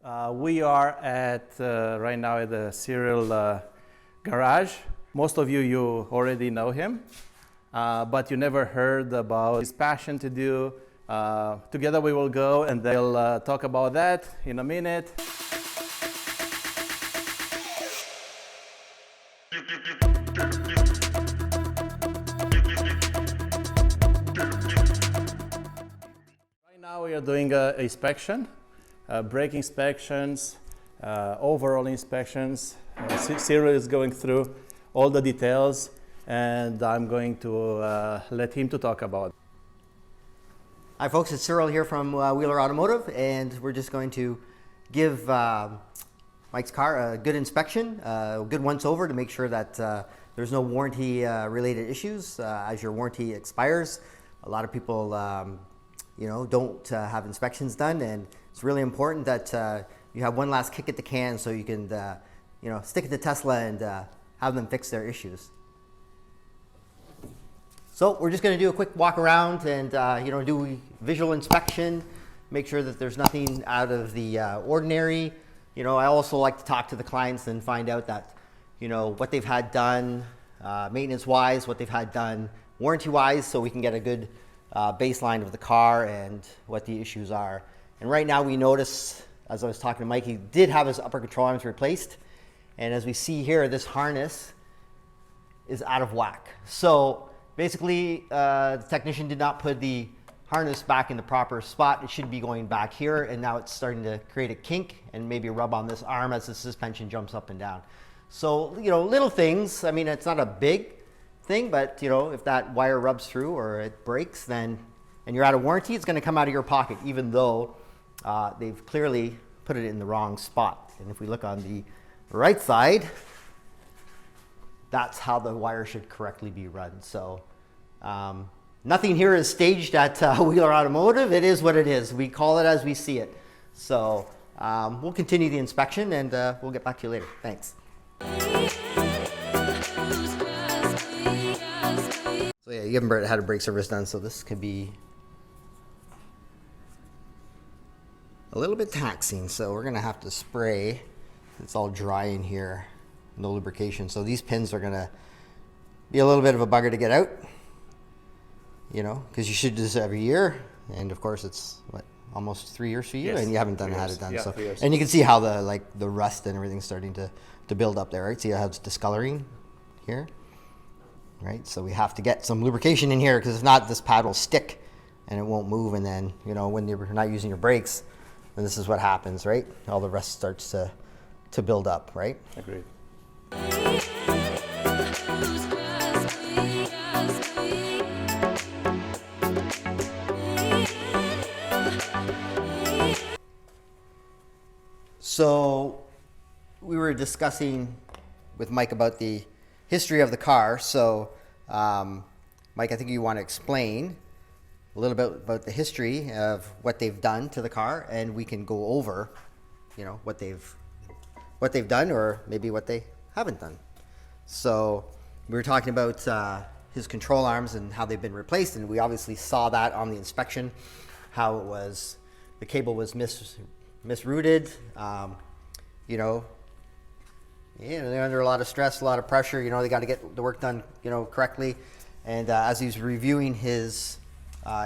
We are at right now at the Cyril garage. Most of you already know him, but you never heard about his passion to do. Together we will go and they'll talk about that in a minute. Right now we are doing a inspection. Brake inspections, overall inspections. Cyril is going through all the details, and I'm going to let him to talk about it. Hi folks, it's Cyril here from Wheeler Automotive, and we're just going to give Mike's car a good inspection, a good once over to make sure that there's no warranty related issues as your warranty expires. A lot of people don't have inspections done, and it's really important that you have one last kick at the can so you can stick it to Tesla and have them fix their issues. So we're just going to do a quick walk around and do visual inspection, make sure that there's nothing out of the ordinary. I also like to talk to the clients and find out that what they've had done maintenance wise, what they've had done warranty wise, so we can get a good baseline of the car and what the issues are. And right now we notice, as I was talking to Mike, he did have his upper control arms replaced. And as we see here, this harness is out of whack. So basically, the technician did not put the harness back in the proper spot. It should be going back here, and now it's starting to create a kink and maybe rub on this arm as the suspension jumps up and down. So, little things. I mean, it's not a big thing, but if that wire rubs through or it breaks, then, and you're out of warranty, it's gonna come out of your pocket, even though they've clearly put it in the wrong spot. And if we look on the right side, that's how the wire should correctly be run. So nothing here is staged at Wheeler Automotive. It is what it is. We call it as we see it. So we'll continue the inspection, and we'll get back to you later. Thanks. So yeah, you haven't had a brake service done, so this could be a little bit taxing. So we're gonna have to spray. It's all dry in here, no lubrication. So these pins are gonna be a little bit of a bugger to get out, because you should do this every year. And of course it's almost 3 years for you, yes, and you haven't had it done. Yeah, so, and you can see how the rust and everything's starting to build up there, right? See how it's discoloring here, right? So we have to get some lubrication in here, because if not, this pad will stick and it won't move. And then, when you're not using your brakes, then this is what happens, right? All the rust starts to build up, right? Agreed. So we were discussing with Mike about the history of the car. So Mike, I think you want to explain a little bit about the history of what they've done to the car, and we can go over, what they've done, or maybe what they haven't done. So we were talking about his control arms and how they've been replaced, and we obviously saw that on the inspection, how it was, the cable was misrouted. They're under a lot of stress, a lot of pressure. They got to get the work done, correctly. And as he's reviewing his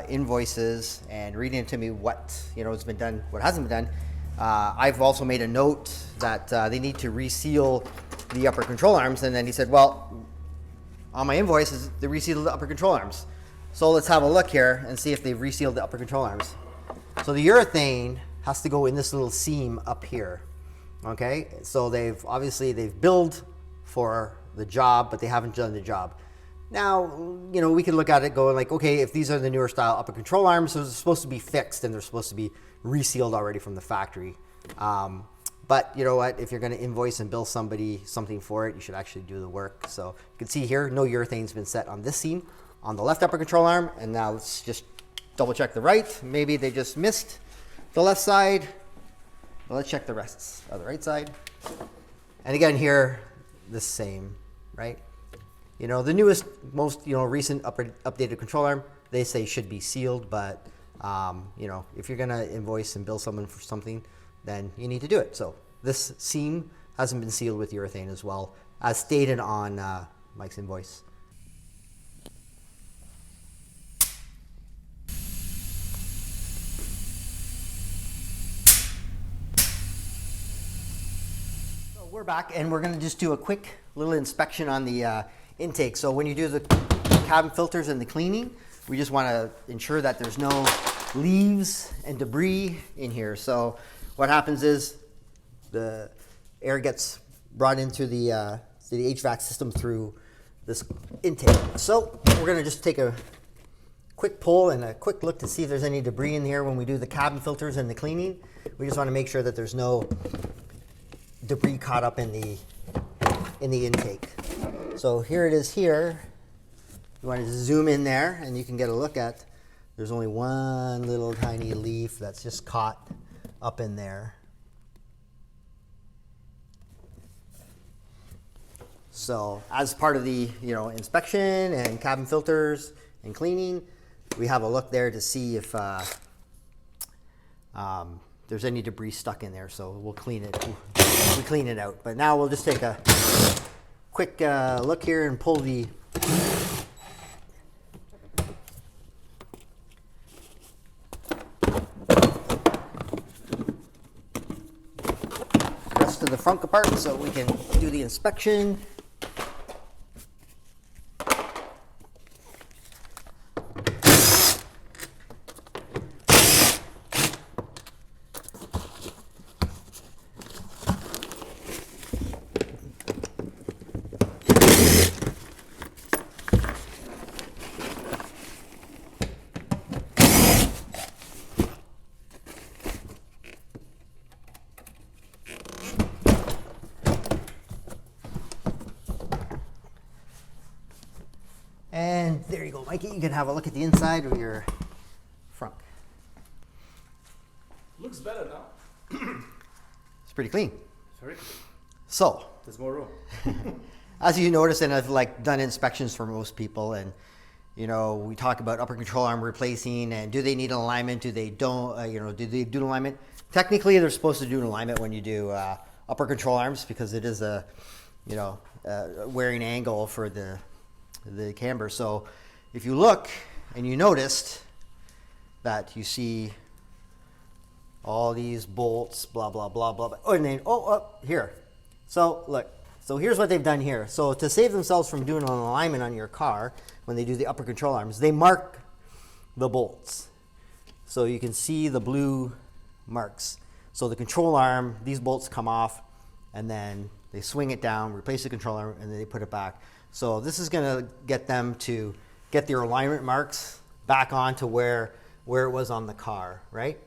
invoices and reading it to me what has been done, what hasn't been done, I've also made a note that they need to reseal the upper control arms. And then he said, well, on my invoices, they resealed the upper control arms. So let's have a look here and see if they've resealed the upper control arms. So the urethane has to go in this little seam up here. Okay, so they've billed for the job, but they haven't done the job. Now, we can look at it going like, okay, if these are the newer style upper control arms, they're supposed to be fixed and they're supposed to be resealed already from the factory. But you know what? If you're going to invoice and bill somebody something for it, you should actually do the work. So you can see here, no urethane's been set on this seam on the left upper control arm. And now let's just double check the right. Maybe they just missed the left side. Well, let's check the rest of the right side. And again here, the same, right? The newest, most recent updated control arm, they say should be sealed, but if you're gonna invoice and bill someone for something, then you need to do it. So this seam hasn't been sealed with urethane as well, as stated on Mike's invoice. So we're back, and we're going to just do a quick little inspection on the intake. So when you do the cabin filters and the cleaning, we just want to ensure that there's no leaves and debris in here. So what happens is the air gets brought into the HVAC system through this intake. So we're going to just take a quick pull and a quick look to see if there's any debris in here when we do the cabin filters and the cleaning. We just want to make sure that there's no debris caught up in the intake. So here it is here. You want to zoom in there and you can get a look at, there's only one little tiny leaf that's just caught up in there. So as part of the inspection and cabin filters and cleaning, we have a look there to see if there's any debris stuck in there. So we'll clean it. We clean it out. But now we'll just take a quick look here and pull the rest of the frunk apart so we can do the inspection. And there you go, Mikey. You can have a look at the inside of your frunk. Looks better now. It's pretty clean. Sorry. So, There's more room. as you notice, and I've done inspections for most people, and we talk about upper control arm replacing, and do they need an alignment? Do they don't? Do they do an alignment? Technically, they're supposed to do an alignment when you do upper control arms because it is a wearing angle for the camber. So if you look and you noticed that you see all these bolts, blah, blah, blah, blah, blah. Oh, and then, here. So look, so here's what they've done here. So to save themselves from doing an alignment on your car, when they do the upper control arms, they mark the bolts. So you can see the blue marks. So the control arm, these bolts come off, and then they swing it down, replace the control arm, and then they put it back. So this is going to get them to get their alignment marks back onto where it was on the car, right?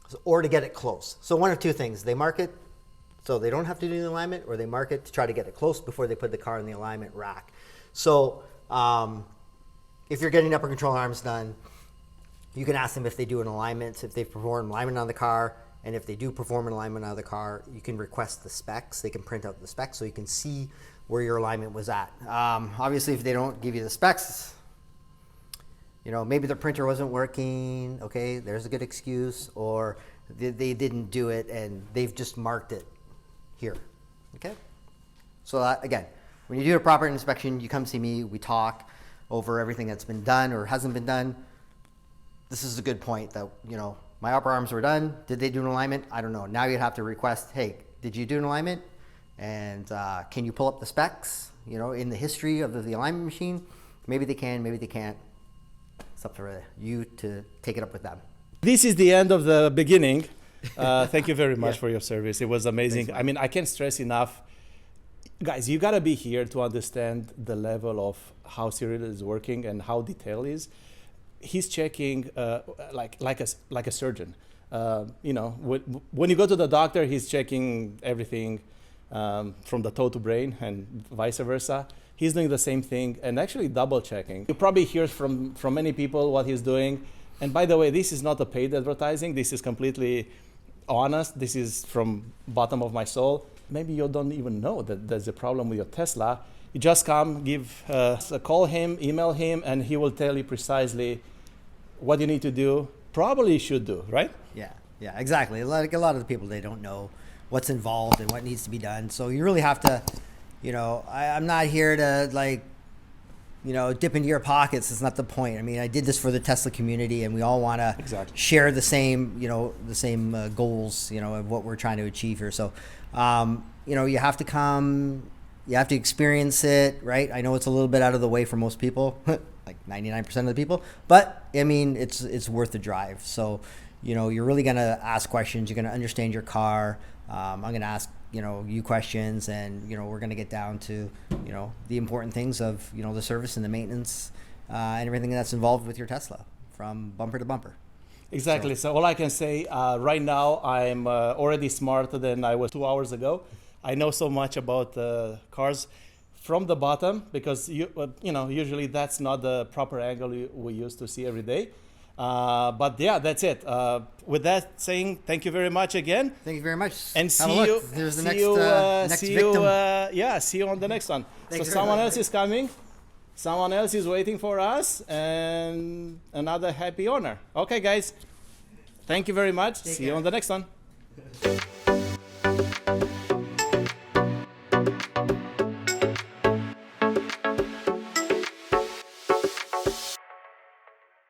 So, or to get it close. So one of two things. They mark it so they don't have to do the alignment, or they mark it to try to get it close before they put the car in the alignment rack. So if you're getting upper control arms done, you can ask them if they do an alignment, if they perform an alignment on the car, and if they do perform an alignment on the car, you can request the specs. They can print out the specs so you can see where your alignment was at. Obviously, if they don't give you the specs, maybe the printer wasn't working, okay, there's a good excuse, or they didn't do it and they've just marked it here, okay? So again, when you do a proper inspection, you come see me, we talk over everything that's been done or hasn't been done. This is a good point that, my upper arms were done. Did they do an alignment? I don't know. Now you'd have to request, hey, did you do an alignment? And can you pull up the specs, in the history of the alignment machine? Maybe they can, maybe they can't. It's up to you to take it up with them. This is the end of the beginning. Thank you very much for your service. It was amazing. Thanks, I mean, I can't stress enough. Guys, you got to be here to understand the level of how Cyril is working and how detailed is. He's checking like a surgeon. When you go to the doctor, he's checking everything from the toe to brain and vice versa. He's doing the same thing and actually double checking. You probably hear from many people what he's doing. And by the way, this is not a paid advertising. This is completely honest. This is from bottom of my soul. Maybe you don't even know that there's a problem with your Tesla. You just come, call him, email him, and he will tell you precisely what you need to do, probably should do, right? Yeah. Yeah, exactly. Like a lot of the people, they don't know what's involved and what needs to be done. So you really have to, you know, I'm not here to like, you know, dip into your pockets. It's not the point. I mean, I did this for the Tesla community, and we all want to share the same, you know, the same goals, you know, of what we're trying to achieve here. So, you know, you have to come, you have to experience it, right? I know it's a little bit out of the way for most people, like 99% of the people, but I mean, it's worth the drive. So, you know, you're really going to ask questions. You're going to understand your car. I'm going to ask, you know, you questions, and, you know, we're going to get down to, you know, the important things of, you know, the service and the maintenance and everything that's involved with your Tesla from bumper to bumper. Exactly. So all I can say right now, I'm already smarter than I was 2 hours ago. I know so much about cars from the bottom, because you know, usually that's not the proper angle we used to see every day. But yeah, that's it. With that saying, thank you very much again. Thank you very much. And see you. There's the next victim. Yeah, see you on the next one. Thank so someone else is coming. Someone else is waiting for us, and another happy owner. Okay, guys. Thank you very much. See you on the next one.